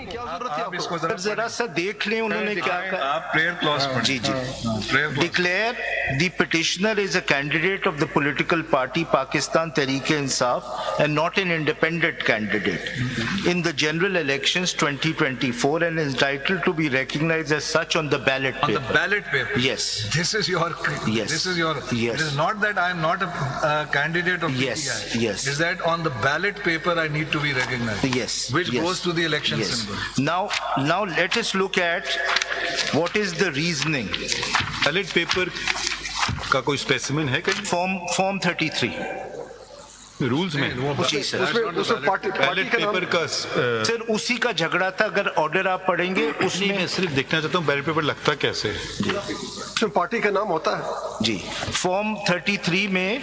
क्या जरूरत है आपको? सर जरा सा देख लें उन्होंने क्या कहा। आप प्रेयर क्लॉज पढ़ें। जी जी। Prayer clause. Declare the petitioner is a candidate of the political party Pakistan Tehreek-e-Insaf and not an independent candidate in the general elections 2024 and is entitled to be recognized as such on the ballot On the paper. ballot paper. Yes. This is your. Yes. This is your. Yes. It is not that I am not a candidate of Yes, PTI. yes. Is that on the ballot paper I need to be recognized. Yes. Which yes, goes to the election yes. symbol. Now let us look at what is the reasoning. Ballot paper का कोई specimen है कहीं Form 33. Rules में? जी sir. उसमें party ballot का नाम paper का sir उसी का झगड़ा था, अगर ऑर्डर आप पढ़ेंगे उसमें उसमें मैं सिर्फ देखना चाहता हूँ बैलेट पेपर लगता कैसे है। उसमें पार्टी का नाम होता है। जी फॉर्म 33 में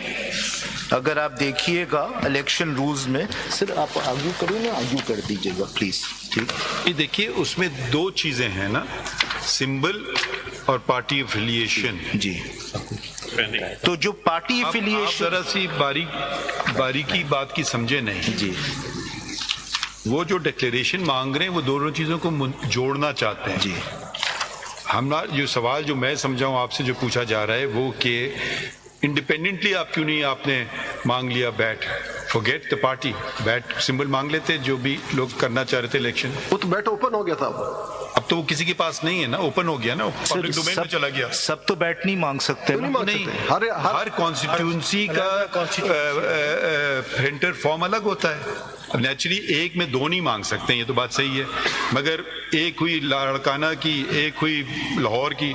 अगर आप देखिएगा इलेक्शन रूल्स में, सर आप आगे करिए ना, आगे कर दीजिएगा प्लीज। ठीक, ये देखिए उसमें दो चीजें हैं ना, सिंबल और पार्टी एफिलिएशन। जी तो जो पार्टी आप एफिलिएशन, जरा सी बारीकी बात की समझे नहीं। जी वो जो डिक्लेरेशन मांग रहे हैं वो दोनों चीजों को जोड़ना चाहते हैं। जी हमारा जो सवाल जो मैं समझाऊं आपसे जो पूछा जा रहा है वो कि इंडिपेंडेंटली आप क्यों नहीं आपने मांग लिया bat, forget the party, bat symbol मांग लेते जो भी लोग करना चाह रहे थे इलेक्शन। वो तो बैट ओपन हो गया था। अब तो वो किसी के पास नहीं है ना, ओपन हो गया ना, पब्लिक डोमेन में चला गया। सब तो बैट नहीं मांग सकते क्यों ना। नहीं मांग नहीं, सकते? हर कॉन्स्टिट्यूंसी का प्रिंटर फॉर्म अलग होता है। अब नेचुरली एक में दो नहीं मांग सकते हैं, ये तो बात सही है, मगर एक हुई लाड़काना की, एक हुई लाहौर की,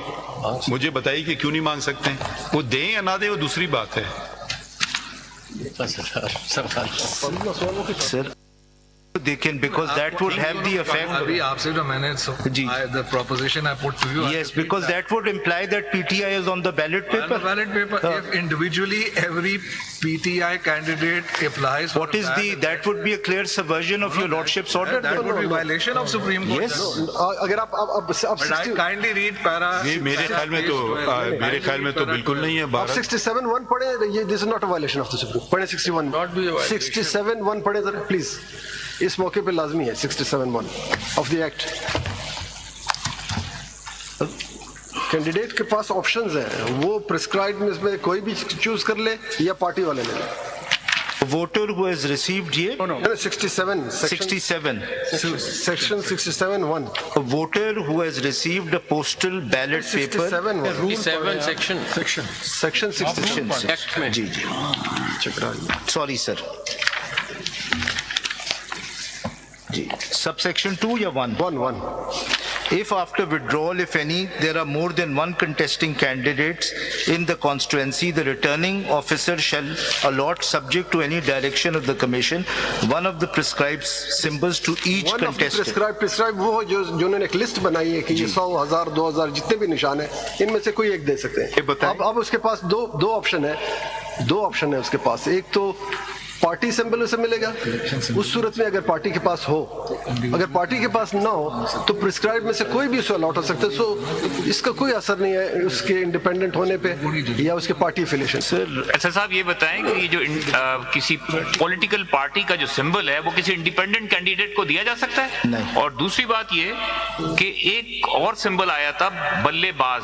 मुझे बताइए कि क्यों नहीं मांग सकते हैं? वो दें या ना दें वो दूसरी बात है। Sir they can, because that would have the effect. अभी आपसे जो मैंने जी। the proposition I put to you. Yes, because that would imply that PTI is on the ballot On the paper. ballot paper, if individually every PTI candidate applies. What is the, that would be a clear subversion of your lordship's order. That would be violation of Supreme Court. Yes. अगर आप But I kindly read para. ये मेरे ख्याल में तो बिल्कुल नहीं है। आप भारत 67(1) पढ़े, ये this is not a violation of the supreme. पढ़े 61, 67(1) पढ़े जरा प्लीज, इस मौके पे लाजमी है 67(1) ऑफ द एक्ट। कैंडिडेट के पास ऑप्शंस हैं, वो प्रिस्क्राइब्ड में इसमें कोई भी चूज कर ले या पार्टी वाले ले ले। Voter who has received here 67 section 67(1). a voter who has received a postal ballot paper 67 section 67 Act में जी सॉरी सर जी subsection 2 या 1 if after withdrawal if any there are more than one contesting candidates in the constituency the returning officer shall allot subject to any direction of the commission one of the prescribed symbols to each One of the contestant prescribe वो जो उन्होंने एक list बनाई है कि ये 100, 1000, 2000 जितने भी निशान है इनमें से कोई एक दे सकते हैं। अब उसके पास दो ऑप्शन है उसके पास। एक तो पार्टी सिंबल उसे मिलेगा, उस सूरत में अगर पार्टी के पास हो, अगर पार्टी के पास ना हो तो प्रिस्क्राइब में से कोई भी उसे अलॉट हो सकता है। सो इसका कोई असर नहीं है उसके इंडिपेंडेंट होने पे या उसके पार्टी एफिलिएशन। सर साहब ये बताएं कि ये जो किसी पॉलिटिकल पार्टी का जो सिंबल है वो किसी इंडिपेंडेंट कैंडिडेट को दिया जा सकता है? नहीं। और दूसरी बात ये कि एक और सिंबल आया था बल्लेबाज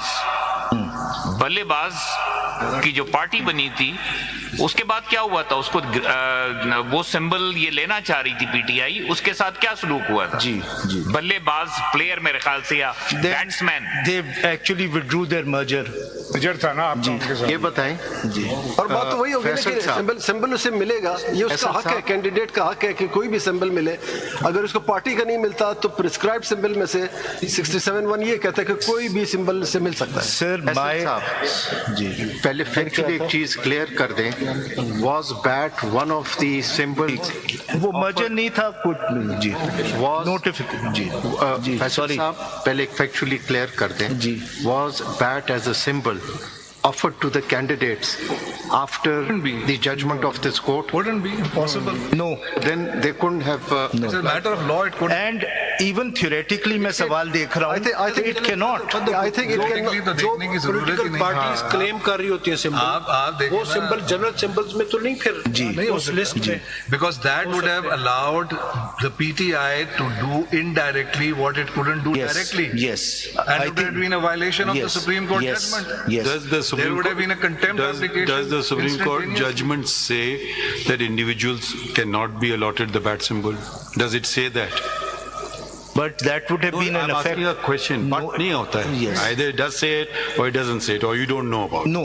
की जो पार्टी बनी थी उसके बाद क्या हुआ था? उसको वो सिंबल ये लेना चाह रही थी पीटीआई, उसके साथ क्या सलूक हुआ था? जी बल्लेबाज प्लेयर मेरे ख्याल से या batsman they actually withdrew their merger था ना आप उनके साथ। ये बताएं जी और बात तो वही होगी ना कि सिंबल उसे मिलेगा, ये उसका हक है, कैंडिडेट का हक है कि कोई भी सिंबल मिले। अगर उसको पार्टी का नहीं मिलता तो प्रिस्क्राइब सिंबल में से 67(1) ये कहता है कि कोई भी सिंबल से मिल सकता है। सर जी पहले फैक्चुअली एक चीज क्लियर कर दें, was bat one of the symbols? वो मर्जर नहीं था कुछ नहीं जी, वाज नोटिफिकेशन जी सॉरी साहब पहले एक फैक्चुअली क्लियर कर दें जी, was bat as a symbol offered to the candidates after the judgment of this court? Wouldn't be impossible. no, Then they couldn't have It's a matter of law. It could. and even theoretically मैं सवाल देख रहा हूँ, I think it cannot. I think it Technically तो can, जो देखने की जरूरत ही political नहीं। parties claim कर रही होती हैं symbol, आप देखें वो ना। symbol general symbols में तो नहीं फिर नहीं हो उस list में। Because that would have allowed the PTI to do indirectly what it couldn't do Yes, directly. yes. And I it would have think- been a violation of the yes, Supreme Court yes, judgment. yes. Does the There Supreme would have been a contempt application. Does the Supreme Court instantaneously. judgment say that individuals cannot be allotted the bat symbol? Does it say that? But that would have been an I'm effect. asking a question. No, But नहीं होता है. yes. Either it does say it or it doesn't say it, or you don't know about it. No,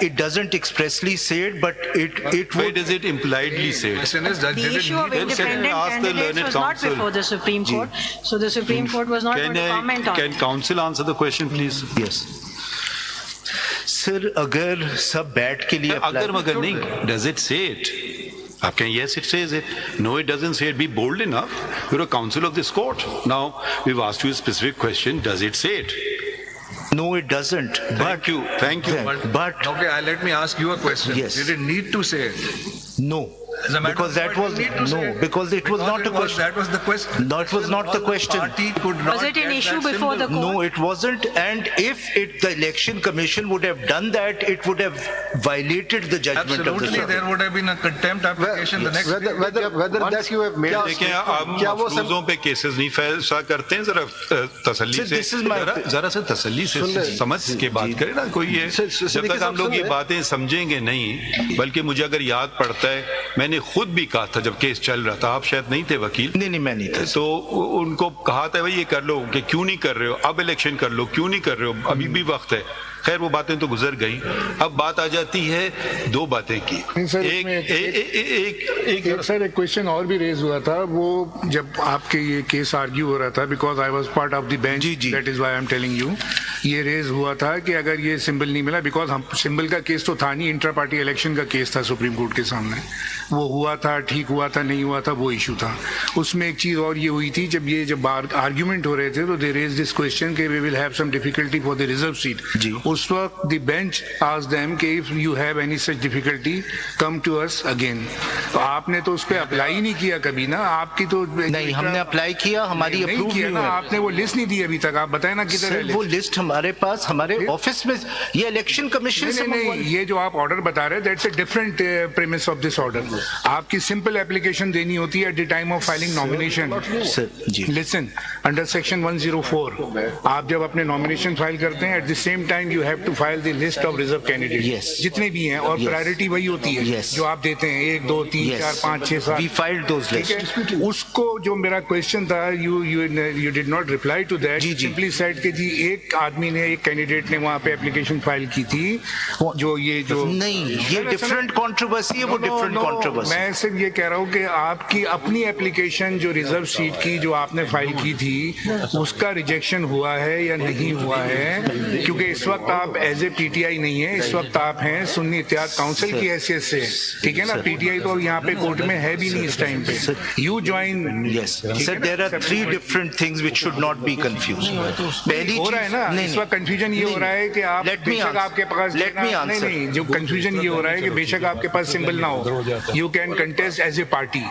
it doesn't expressly say it, but it Why would. does it impliedly say it? Question is that The did it issue of need- independent ask the candidates learned was not counsel. before the Supreme Court, so the Supreme Court was not going to comment on Can it. counsel answer the question, please? Yes. Sir, अगर सब बैठ के लिए अगर apply- मगर नहीं, does it say it? आप कहें yes, it says it. No, it doesn't say it. Be bold enough. You're a counsel of this court. Now, we've asked you a specific question. Does it say it? No, it doesn't. Thank you. Thank you. But Okay, let me ask you a question. Yes. Did it need to say it? no, As a matter because of that fact, was you need to say no, it. because it was not a question. That was the question. That was not the question. Party could not Was it an get issue that before the symbol. court? No, it wasn't. And if the election commission would have done that, it would have violated the judgment of the Absolutely, Supreme. there would have been a contempt application the next whether week. whether that you have made a देखिए हम क्या वो मफरूजों पे cases नहीं फैसला करते हैं जरा तसल्ली Sir, से this is my- जरा से तसल्ली से समझ के बात करें ना कोई ये जब तक हम लोग ये बातें समझेंगे नहीं बल्कि मुझे अगर याद पड़ता है मैंने खुद भी कहा था जब केस चल रहा था आप शायद नहीं थे वकील नहीं, मैं नहीं था। तो उनको कहा था भाई ये कर लो कि क्यों नहीं कर रहे हो अब इलेक्शन कर लो क्यों नहीं कर रहे हो अभी भी वक्त है खैर वो बातें तो गुजर गई अब बात आ जाती है दो बातें की नहीं सर, एक सर एक क्वेश्चन और भी रेज हुआ था वो जब आपके ये केस आर्ग्यू हो रहा था because I was part of the bench that is why I am telling you ये रेज हुआ था कि अगर ये सिंबल नहीं मिला बिकॉज हम सिंबल का केस तो था नहीं इंटर पार्टी इलेक्शन का केस था सुप्रीम कोर्ट के सामने वो हुआ था ठीक हुआ था नहीं हुआ था वो इशू था उसमें एक चीज और ये हुई थी जब आर्ग्यूमेंट हो रहे थे तो दे रेज दिस क्वेश्चन कि we will have some difficulty for the reserve seat उस वक्त द बेंच आस्क्ड देम कि if you have any such difficulty come to us again तो आपने तो उस पर अप्लाई ही नहीं किया कभी ना आपकी तो नहीं हमने अप्लाई किया हमारी नहीं अप्रूव किया नहीं ना हुआ आपने वो लिस्ट नहीं दी अभी तक आप बताए ना किधर है सर वो लिस्ट हमारे पास हमारे ऑफिस में ये इलेक्शन कमीशन से नहीं ये जो आप ऑर्डर बता रहे हैं that's a different premise of this order आपकी सिंपल एप्लीकेशन देनी होती है at the time of filing nomination sir ji listen under section 104 आप जब अपने नॉमिनेशन फाइल करते हैं at the same time you have to file the list of reserve candidate Yes. जितने भी हैं और Yes. प्रायोरिटी वही होती है Yes. जो आप देते हैं 1 2 3 4 5 6 7 we filed those ठीक lists है उसको जो मेरा क्वेश्चन था you did not reply to that जी, जी। सिंपली सेड कि जी एक आदमी ने एक कैंडिडेट ने वहां पे एप्लीकेशन फाइल की थी जो ये जो नहीं ये डिफरेंट कंट्रोवर्सी है वो डिफरेंट कंट्रोवर्सी मैं सिर्फ ये कह रहा हूँ कि आपकी अपनी एप्लीकेशन जो रिजर्व सीट की जो आपने फाइल की थी उसका रिजेक्शन हुआ है या नहीं हुआ है क्योंकि इस वक्त आप एज ए पीटीआई नहीं है इस वक्त आप हैं सुन्नी इत्तेहाद काउंसिल की हैसियत से ठीक है ना पीटीआई तो यहाँ पे कोर्ट में है भी नहीं इस टाइम पे you join Yes, sir. There are three different things which should not be confused. पहली हो रहा है ना नहीं, इस वक्त कंफ्यूजन ये हो रहा है कि आप Let me बेशक answer. आपके पास Let me नहीं answer. नहीं जो कंफ्यूजन ये हो रहा है कि बेशक आपके पास सिंबल ना हो you can contest as a party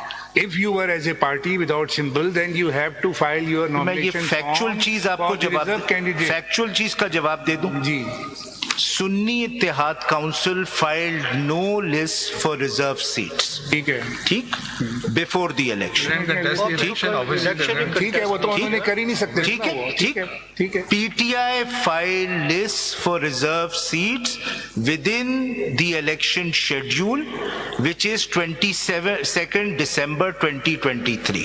if you were as a party without symbol then you have to file your मैं ये नॉमिनेशन फैक्चुअल चीज आपको जवाब कैंडिडेट फैक्चुअल चीज का जवाब दे दूं जी Sunni Ittehad council filed no list for reserve seats ठीक है ठीक बिफोर द इलेक्शन ठीक है वो तो उन्होंने कर ही नहीं सकते ठीक है ठीक है ठीक है PTI filed lists for reserve seats within the election schedule, which is 22nd December 2023.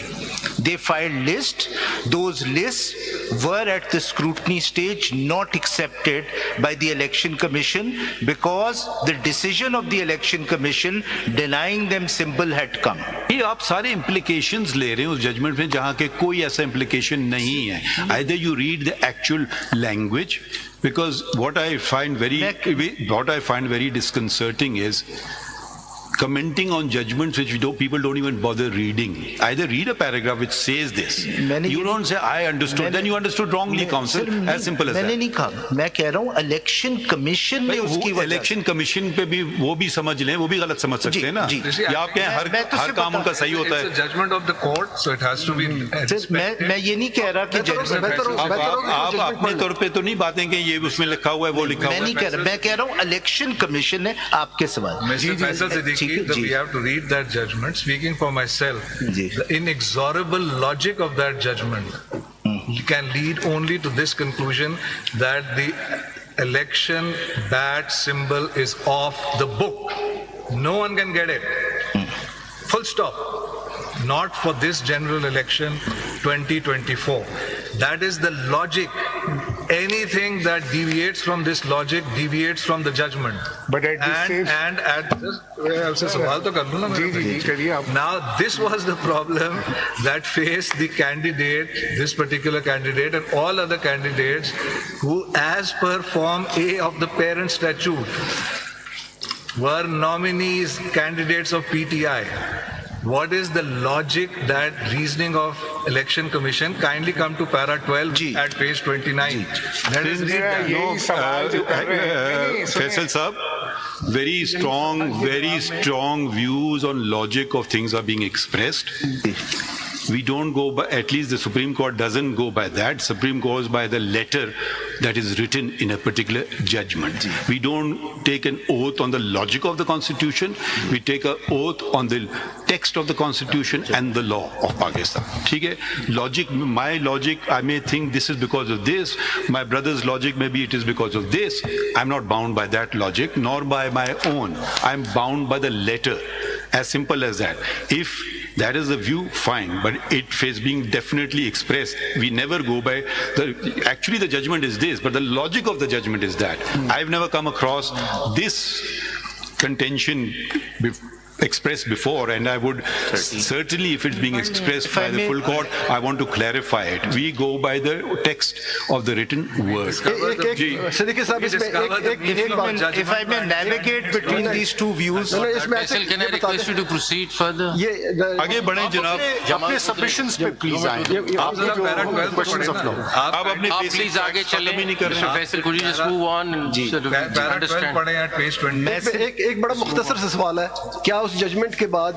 They filed lists. Those lists were at the scrutiny stage not accepted by the Election Commission because the decision of the Election Commission denying them symbol had come. ये आप सारे implications ले रहे हैं उस judgement में जहाँ के कोई ऐसा implication नहीं है either you read the actual language because what I find very disconcerting is commenting on judgments which people don't even bother reading. Either read a paragraph which says this. You don't say I understood, then you understood wrongly, counsel. As simple as मैंने that. नहीं कहा, मैं कह रहा हूँ election commission ने उसकी वजह इलेक्शन कमीशन पे भी वो भी समझ लें, वो भी गलत समझ सकते हैं ना। या आप कहें हर काम उनका सही होता है। It's a judgment of the court, so it has to be respected. मैं ये नहीं कह रहा कि आप अपने तौर पे तो नहीं बातें कि ये उसमें लिखा हुआ है, वो लिखा हुआ है। मैं नहीं कह रहा, मैं कह रहा हूँ इलेक्शन कमीशन ने आपके सवाल। Mr. Faisal Siddiqui, we have to read that judgment. Speaking for myself, the inexorable logic of that judgment can lead only to this conclusion that the election bat symbol is off the book. No one can get it. Full stop. Not for this general election 2024. That is the logic. Anything that deviates from this logic deviates from the judgment. But at this stage, and at this, now this was the problem that faced the candidate, this particular candidate, and all other candidates who, as per Form A of the parent statute, were nominees, candidates of PTI. What is the logic, that reasoning of Election Commission? Kindly come to para 12 at page 29. Let us read that. Faisal Saab, very strong views on logic of things are being expressed. We don't go by, at least the Supreme Court doesn't go by that. Supreme goes by the letter that is written in a particular judgment. We don't take an oath on the logic of the Constitution. We take an oath on the text of the Constitution and the law of Pakistan. Okay? Logic, my logic, I may think this is because of this. My brother's logic, maybe it is because of this. I'm not bound by that logic, nor by my own. I'm bound by the letter. As simple as that. If that is the view, fine, but it is being definitely expressed. We never go by actually the judgment is this, but the logic of the judgment is that. I've never come across this contention expressed before, and I would certainly, if it's being expressed by the full court, I want to clarify it. We go by the text of the written word. If I may navigate between these two views, Faisal, can I request you to proceed further? आगे बढ़ें जनाब, अपने submissions पे please आए। आप जरा para 12 questions of law. आप अपने आप प्लीज आगे चलें। नहीं कर रहे। Faisal, could you just move on and sort of para 12 understand? पढ़े at page 20. एक बड़ा मुख्तसर सा सवाल है, क्या उस जजमेंट के बाद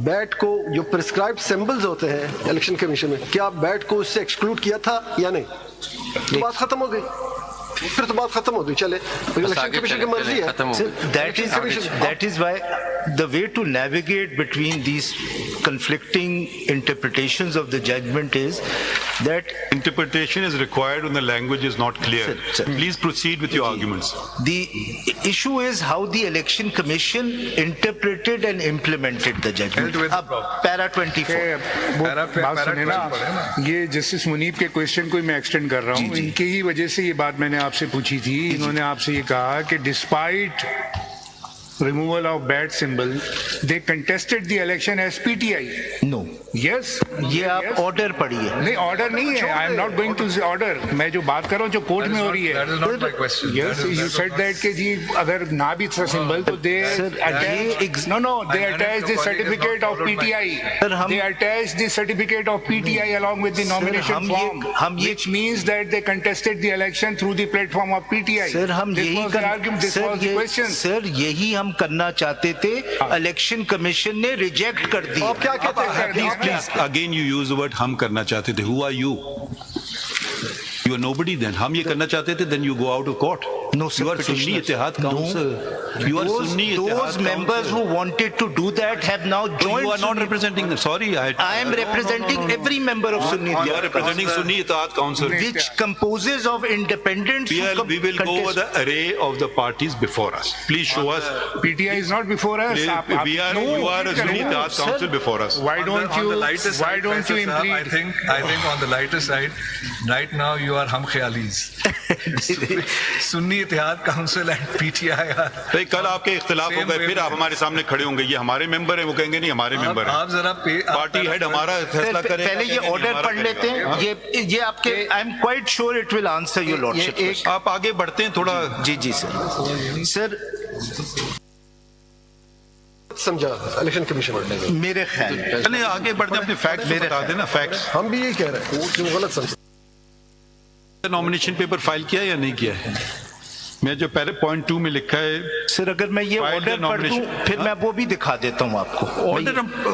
बैट को जो प्रिस्क्राइब्ड सिंबल्स होते हैं इलेक्शन कमीशन में, क्या बैट को उससे एक्सक्लूड किया था या नहीं? तो बात खत्म हो गई, फिर तो बात खत्म हो गई। चले इलेक्शन कमीशन की मर्जी है। that is why the way to navigate between these conflicting interpretations of the judgment is that interpretation is required when the language is not clear. Sir. Please proceed with your arguments. the issue is how the election commission interpreted and implemented the judgment. Para 24. बात सुने ना, ये justice Munib के question को मैं extend कर रहा हूँ। इनके ही वजह से ये बात मैंने आपसे पूछी थी। इन्होंने आपसे ये कहा कि despite removal of bat symbol, they contested the election as PTI. No. Yes. ये आप ऑर्डर पढ़िए। नहीं, ऑर्डर नहीं है। I am not going to say order. मैं जो बात कर रहा हूँ जो कोर्ट में हो रही है। That is not my question. Yes, you said that कि जी अगर ना भी था सिंबल तो they attach they attach the certificate of PTI. They attach the certificate of PTI along with the nomination form, which means that they contested the election through the platform of PTI. Sir हम यही हम करना चाहते थे, election commission ने reject कर दिया। आप क्या कहते हैं? Please, again you use the word हम करना चाहते थे. Who are you? You are nobody then. हम ये करना चाहते थे, then you go out of court. No, sir, you are Sunni Ittihad Council. You are Sunni Ittihad Those members who wanted to do that have now joined. You are not representing them. Sorry, I am representing every member of Sunni Ittihad. You are representing Sunni Ittihad Council, which composes of independents. We will go over the array of the parties before us. Please show us. PTI is not before us. You are a Sunni Ittihad Council before us. Why don't you implement? I think on the lighter side, right now you are hum khayalis. Sunni Ittihad Council and PTI are. कल आपके इख्तिलाफ हो गए, फिर आप हमारे सामने खड़े होंगे, ये हमारे मेंबर हैं, वो कहेंगे नहीं हमारे मेंबर हैं। आप जरा पार्टी हेड हमारा फैसला करे। पहले ये ऑर्डर पढ़ लेते हैं। ये आपके I am quite sure it will answer your lordship. आप आगे बढ़ते हैं थोड़ा। जी सर। समझा इलेक्शन कमीशन। मेरे ख्याल में चलिए आगे बढ़ते हैं, अपने फैक्ट्स बता देना, फैक्ट्स। हम भी यही कह रहे हैं कि वो गलत समझा। नॉमिनेशन पेपर फाइल किया या नहीं किया है? मैं जो पहले पॉइंट 2 में लिखा है सर, अगर मैं ये ऑर्डर पढ़ दूं फिर मैं वो भी दिखा देता हूं आपको।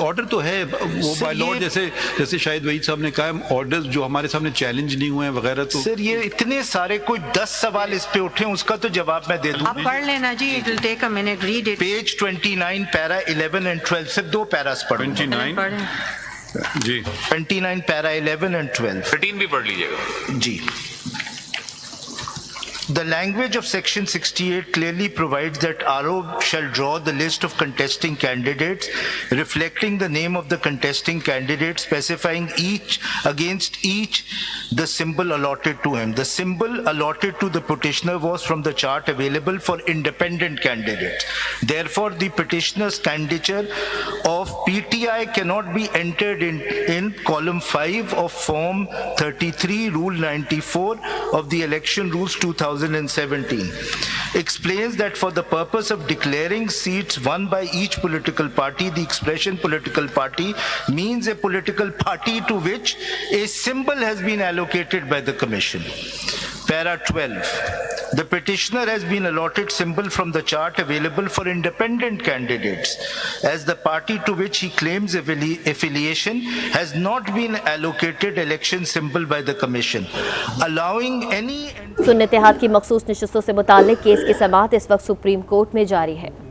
ऑर्डर तो है वो बाय लॉ, जैसे शायद वहीद साहब ने कहा, ऑर्डर्स जो हमारे सामने चैलेंज नहीं हुए हैं वगैरह। तो सर ये इतने सारे, कोई 10 सवाल इस पे उठे, उसका तो जवाब मैं दे दूं। आप पढ़ लेना जी, it will take a minute, read it. Page 29 para 11 and 12 से 2 पैरास पढ़ 29 जी, 29 पैरा 11 एंड 12 13 भी पढ़ लीजिएगा जी। The language of section 68 clearly provides that RO shall draw the list of contesting candidates reflecting the name of the contesting candidate, specifying against each the symbol allotted to him. The symbol allotted to the petitioner was from the chart available for independent candidates. Therefore, the petitioner's candidature of PTI cannot be entered in column 5 of Form 33, Rule 94 of the Election Rules 2017. Explains that for the purpose of declaring seats won by each political party, the expression political party means a political party to which a symbol has been allocated by the Commission. Para 12. The petitioner has been allotted symbol from the chart available for independent candidates, as the party to which he claims affiliation has not been allocated election symbol by the Commission, allowing any... सुन्नत-ए-हाथ की मखसूस नशिस्तों से मुताल्लिक case की समाअत इस वक्त supreme court में जारी है।